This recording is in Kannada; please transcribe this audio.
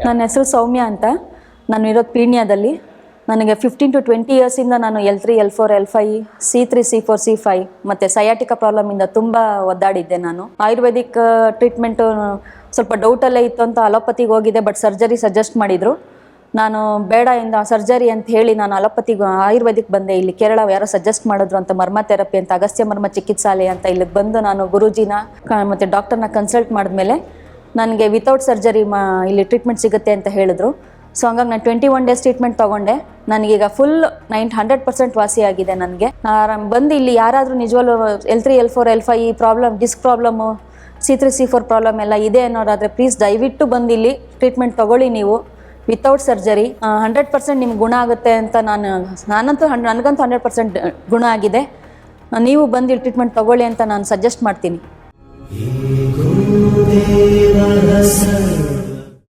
ನನ್ನ ಹೆಸರು ಸೌಮ್ಯ ಅಂತ. ನಾನು ಇರೋದು ಪೀಣ್ಯದಲ್ಲಿ. ನನಗೆ 15 to 20 ಇಯರ್ಸಿಂದ ನಾನು L3, L4, L5, C3, C4, C5 ಮತ್ತು ಸಯಾಟಿಕಾ ಪ್ರಾಬ್ಲಮಿಂದ ತುಂಬ ಒದ್ದಾಡಿದ್ದೆ. ನಾನು ಆಯುರ್ವೇದಿಕ್ ಟ್ರೀಟ್ಮೆಂಟು ಸ್ವಲ್ಪ ಡೌಟಲ್ಲೇ ಇತ್ತು ಅಂತ ಅಲೋಪತಿಗೆ ಹೋಗಿದ್ದೆ, ಬಟ್ ಸರ್ಜರಿ ಸಜೆಸ್ಟ್ ಮಾಡಿದರು. ನಾನು ಬೇಡ ಇಂದ ಸರ್ಜರಿ ಅಂತ ಹೇಳಿ ನಾನು ಅಲೋಪತಿಗೆ ಆಯುರ್ವೇದಿಕ್ ಬಂದೆ. ಇಲ್ಲಿ ಕೇರಳ ಯಾರೋ ಸಜೆಸ್ಟ್ ಮಾಡಿದ್ರು ಅಂತ, ಮರ್ಮ ಥೆರಪಿ ಅಂತ, ಅಗಸ್ತ್ಯ ಮರ್ಮ ಚಿಕಿತ್ಸಾಲಯ ಅಂತ. ಇಲ್ಲಿಗೆ ಬಂದು ನಾನು ಗುರೂಜಿನ ಮತ್ತು ಡಾಕ್ಟರ್ನ ಕನ್ಸಲ್ಟ್ ಮಾಡಿದ್ಮೇಲೆ ನನಗೆ ವಿತೌಟ್ ಸರ್ಜರಿ ಇಲ್ಲಿ ಟ್ರೀಟ್ಮೆಂಟ್ ಸಿಗುತ್ತೆ ಅಂತ ಹೇಳಿದ್ರು. ಸೊ ಹಂಗಾಗಿ ನಾನು 21 days ಟ್ರೀಟ್ಮೆಂಟ್ ತೊಗೊಂಡೆ. ನನಗೀಗ ಫುಲ್ 100% ವಾಸಿಯಾಗಿದೆ. ನನಗೆ ಬಂದು ಇಲ್ಲಿ ಯಾರಾದರೂ ನಿಜವಲ್ಲೂ L3, L4, L5 ಈ problem, disc problem, C3, C4 problem ಎಲ್ಲ ಇದೆ ಅನ್ನೋದಾದರೆ ಪ್ಲೀಸ್ ದಯವಿಟ್ಟು ಬಂದು ಇಲ್ಲಿ ಟ್ರೀಟ್ಮೆಂಟ್ ತೊಗೊಳ್ಳಿ. ನೀವು ವಿತೌಟ್ ಸರ್ಜರಿ 100% ನಿಮ್ಗೆ ಗುಣ ಆಗುತ್ತೆ ಅಂತ ನನಗಂತೂ 100% ಗುಣ ಆಗಿದೆ. ನೀವು ಬಂದು ಇಲ್ಲಿ ಟ್ರೀಟ್ಮೆಂಟ್ ತೊಗೊಳ್ಳಿ ಅಂತ ನಾನು ಸಜೆಸ್ಟ್ ಮಾಡ್ತೀನಿ.